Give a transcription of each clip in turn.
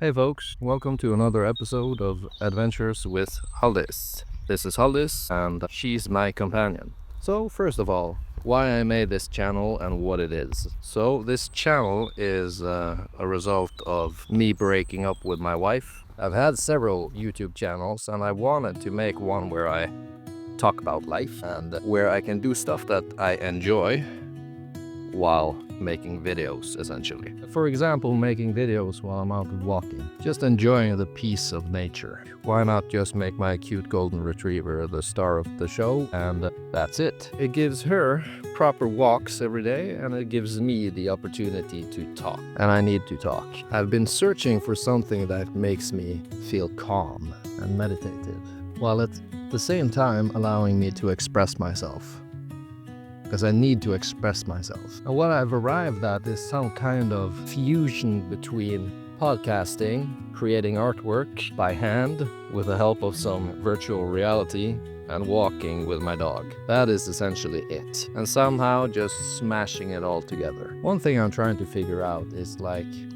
Hey folks, welcome to another episode of Adventures with Haldis. This is Haldis and she's my companion. So first of all, why I made this channel and what it is. So this channel is a result of me breaking up with my wife. I've had several YouTube channels and I wanted to make one where I talk about life and where I can do stuff that I enjoy while making videos, essentially. For example, making videos while I'm out walking, just enjoying the peace of nature. Why not just make my cute golden retriever the star of the show, and that's it. It gives her proper walks every day, and it gives me the opportunity to talk. And I need to talk. I've been searching for something that makes me feel calm and meditative, while at the same time allowing me to express myself. Because I need to express myself. And what I've arrived at is some kind of fusion between podcasting, creating artwork by hand with the help of some virtual reality, and walking with my dog. That is essentially it. And somehow just smashing it all together. One thing I'm trying to figure out is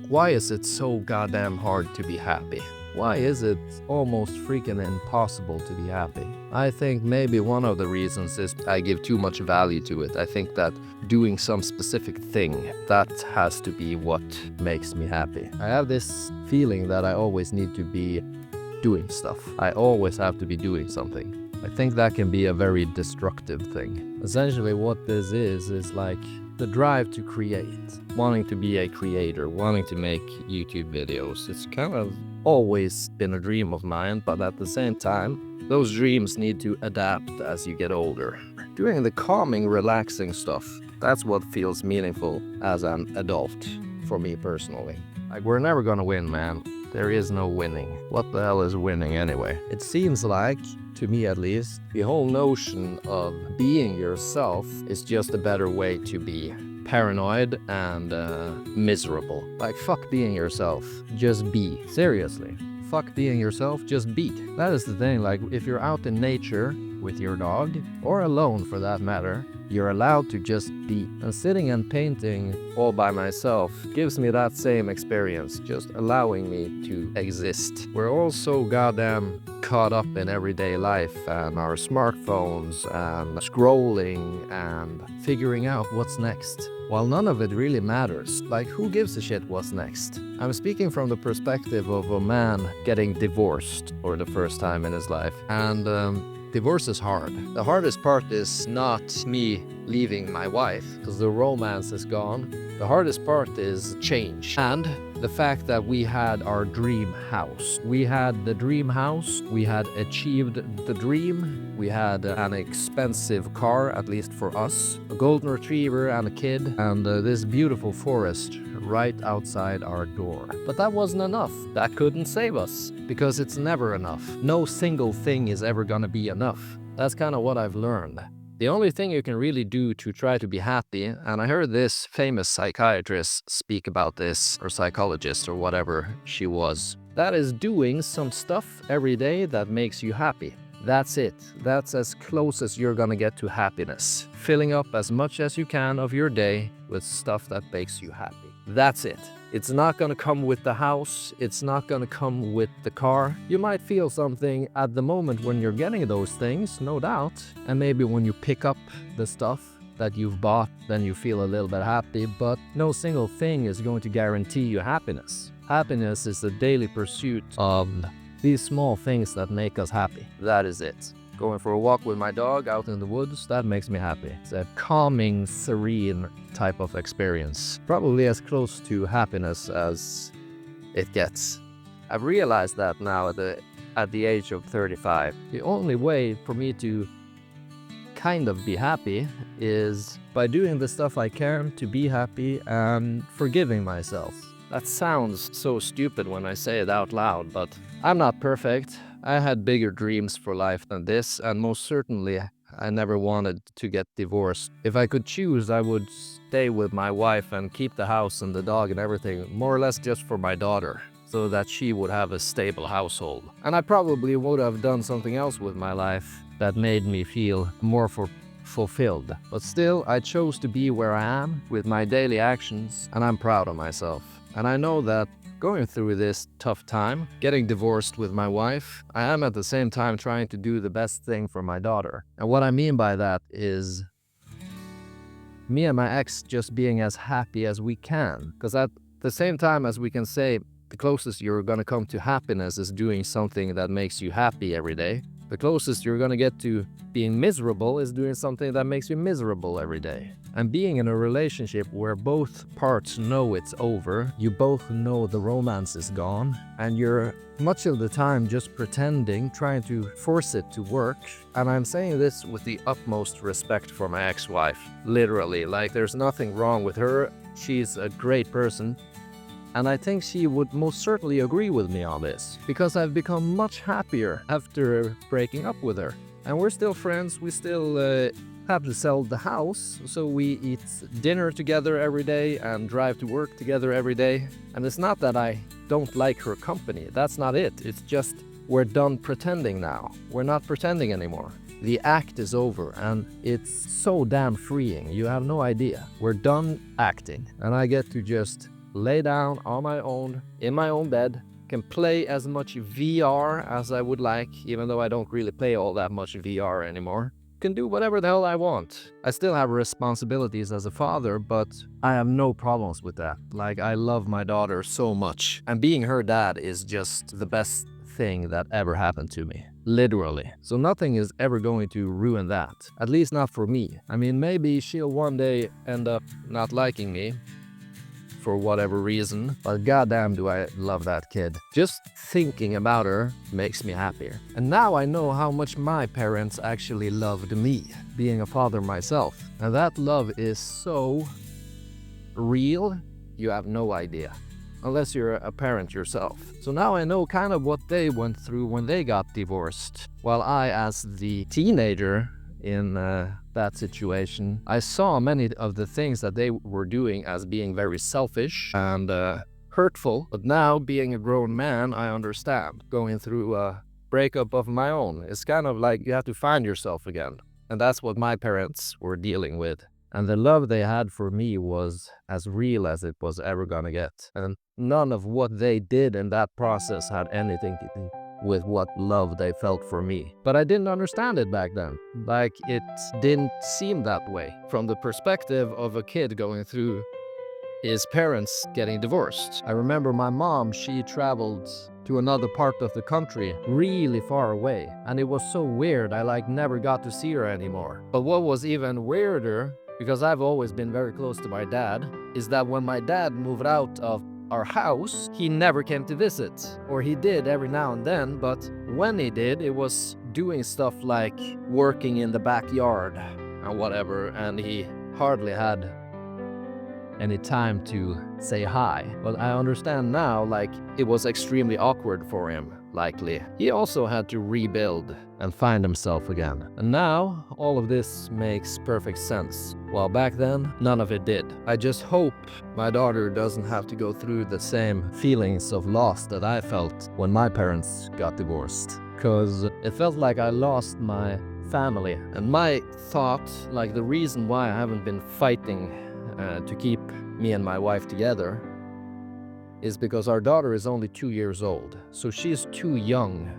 why is it so goddamn hard to be happy? Why is it almost freaking impossible to be happy? I think maybe one of the reasons is I give too much value to it. I think that doing some specific thing, that has to be what makes me happy. I have this feeling that I always need to be doing stuff. I always have to be doing something. I think that can be a very destructive thing. Essentially what this is the drive to create, wanting to be a creator, wanting to make YouTube videos. It's kind of always been a dream of mine, but at the same time, those dreams need to adapt as you get older. Doing the calming, relaxing stuff, that's what feels meaningful as an adult for me personally. We're never gonna win, man. There is no winning. What the hell is winning anyway? It seems like, to me at least, the whole notion of being yourself is just a better way to be paranoid and miserable. Fuck being yourself. Just be. Seriously. Fuck being yourself, just be. That is the thing, if you're out in nature with your dog, or alone for that matter, you're allowed to just be. And sitting and painting all by myself gives me that same experience, just allowing me to exist. We're all so goddamn caught up in everyday life and our smartphones and scrolling and figuring out what's next. While none of it really matters, who gives a shit what's next? I'm speaking from the perspective of a man getting divorced for the first time in his life. And divorce is hard. The hardest part is not me leaving my wife, because the romance is gone. The hardest part is change. And the fact that we had our dream house. We had the dream house, we had achieved the dream, we had an expensive car, at least for us, a golden retriever and a kid, and this beautiful forest right outside our door. But that wasn't enough. That couldn't save us, because it's never enough. No single thing is ever gonna be enough. That's kind of what I've learned. The only thing you can really do to try to be happy, and I heard this famous psychiatrist speak about this, or psychologist, or whatever she was, that is doing some stuff every day that makes you happy. That's it. That's as close as you're gonna get to happiness. Filling up as much as you can of your day with stuff that makes you happy. That's it. It's not gonna come with the house, it's not gonna come with the car. You might feel something at the moment when you're getting those things, no doubt. And maybe when you pick up the stuff that you've bought, then you feel a little bit happy, but no single thing is going to guarantee you happiness. Happiness is the daily pursuit of these small things that make us happy. That is it. Going for a walk with my dog out in the woods, that makes me happy. It's a calming, serene type of experience. Probably as close to happiness as it gets. I've realized that now at the age of 35. The only way for me to kind of be happy is by doing the stuff I can to be happy and forgiving myself. That sounds so stupid when I say it out loud, but I'm not perfect. I had bigger dreams for life than this, and most certainly I never wanted to get divorced. If I could choose, I would stay with my wife and keep the house and the dog and everything, more or less just for my daughter, so that she would have a stable household. And I probably would have done something else with my life that made me feel more fulfilled. But still, I chose to be where I am with my daily actions, and I'm proud of myself. And I know that going through this tough time, getting divorced with my wife, I am at the same time trying to do the best thing for my daughter. And what I mean by that is me and my ex just being as happy as we can. Because at the same time as we can say the closest you're gonna come to happiness is doing something that makes you happy every day, the closest you're gonna get to being miserable is doing something that makes you miserable every day. And being in a relationship where both parts know it's over, you both know the romance is gone, and you're much of the time just pretending, trying to force it to work. And I'm saying this with the utmost respect for my ex-wife. Literally, like there's nothing wrong with her. She's a great person. And I think she would most certainly agree with me on this, because I've become much happier after breaking up with her. And we're still friends, we still have to sell the house, so we eat dinner together every day and drive to work together every day. And it's not that I don't like her company, that's not it. It's just we're done pretending now. We're not pretending anymore. The act is over, and it's so damn freeing, you have no idea. We're done acting, and I get to just lay down on my own, in my own bed, can play as much VR as I would like, even though I don't really play all that much VR anymore. Can do whatever the hell I want. I still have responsibilities as a father, but I have no problems with that. Like, I love my daughter so much, and being her dad is just the best thing that ever happened to me. Literally. So nothing is ever going to ruin that. At least not for me. I mean, maybe she'll one day end up not liking me, for whatever reason, but goddamn do I love that kid. Just thinking about her makes me happier. And now I know how much my parents actually loved me, being a father myself. And that love is so real, you have no idea. Unless you're a parent yourself. So now I know kind of what they went through when they got divorced. While I, as the teenager in that situation, I saw many of the things that they were doing as being very selfish and hurtful. But now, being a grown man, I understand. Going through a breakup of my own, it's kind of like you have to find yourself again. And that's what my parents were dealing with. And the love they had for me was as real as it was ever gonna get. And none of what they did in that process had anything to do with what love they felt for me. But I didn't understand it back then. Like, it didn't seem that way. From the perspective of a kid going through his parents getting divorced. I remember my mom, she traveled to another part of the country, really far away. And it was so weird, I never got to see her anymore. But what was even weirder, because I've always been very close to my dad, is that when my dad moved out of our house, he never came to visit. Or he did every now and then, but when he did, it was doing stuff like working in the backyard and whatever, and he hardly had any time to say hi. But I understand now, it was extremely awkward for him, likely. He also had to rebuild and find himself again. And now, all of this makes perfect sense. While back then, none of it did. I just hope my daughter doesn't have to go through the same feelings of loss that I felt when my parents got divorced. Because it felt like I lost my family. And my thought, the reason why I haven't been fighting to keep me and my wife together is because our daughter is only 2 years old. So she's too young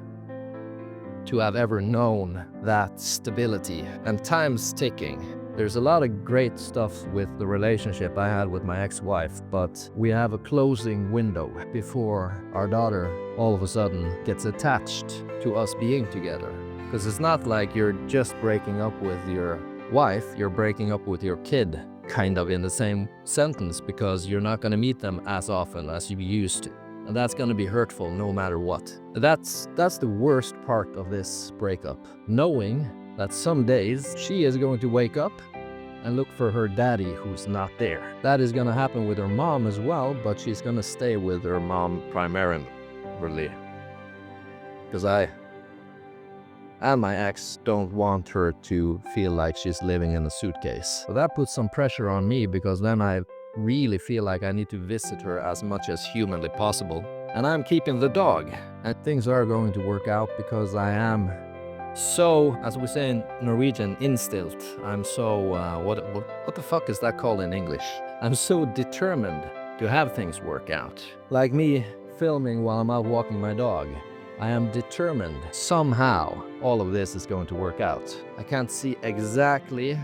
to have ever known that stability. And time's ticking. There's a lot of great stuff with the relationship I had with my ex-wife, but we have a closing window before our daughter all of a sudden gets attached to us being together. Because it's not like you're just breaking up with your wife, you're breaking up with your kid, kind of in the same sentence, because you're not going to meet them as often as you used to. And that's going to be hurtful no matter what. That's the worst part of this breakup. Knowing that some days she is going to wake up and look for her daddy who's not there. That is going to happen with her mom as well, but she's going to stay with her mom primarily. Because I and my ex don't want her to feel like she's living in a suitcase. So that puts some pressure on me, because then I really feel like I need to visit her as much as humanly possible. And I'm keeping the dog. And things are going to work out because I am so, as we say in Norwegian, innstilt. I'm so, what the fuck is that called in English? I'm so determined to have things work out. Like me filming while I'm out walking my dog. I am determined somehow all of this is going to work out. I can't see exactly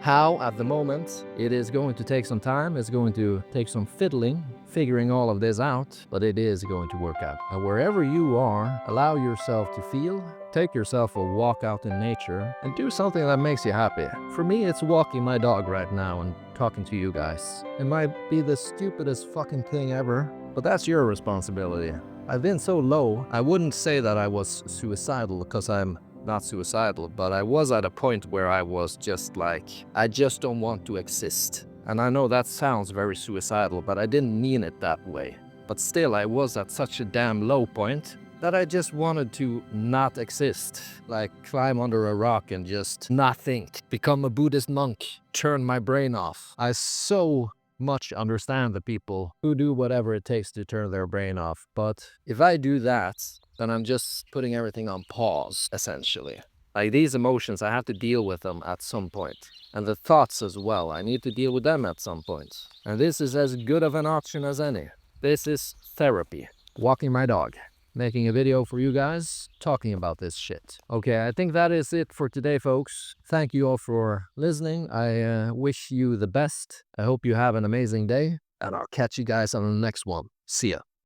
how at the moment. It is going to take some time. It's going to take some fiddling, figuring all of this out, but it is going to work out. And wherever you are, allow yourself to feel. Take yourself a walk out in nature and do something that makes you happy. For me, it's walking my dog right now and talking to you guys. It might be the stupidest fucking thing ever, but that's your responsibility. I've been so low, I wouldn't say that I was suicidal because I'm not suicidal, but I was at a point where I was just like, I just don't want to exist. And I know that sounds very suicidal, but I didn't mean it that way. But still, I was at such a damn low point that I just wanted to not exist. Like climb under a rock and just not think. Become a Buddhist monk. Turn my brain off. I so much understand the people who do whatever it takes to turn their brain off. But if I do that, then I'm just putting everything on pause, essentially. Like these emotions, I have to deal with them at some point. And the thoughts as well, I need to deal with them at some point. And this is as good of an option as any. This is therapy. Walking my dog. Making a video for you guys, talking about this shit. Okay, I think that is it for today, folks. Thank you all for listening. I wish you the best. I hope you have an amazing day. And I'll catch you guys on the next one. See ya.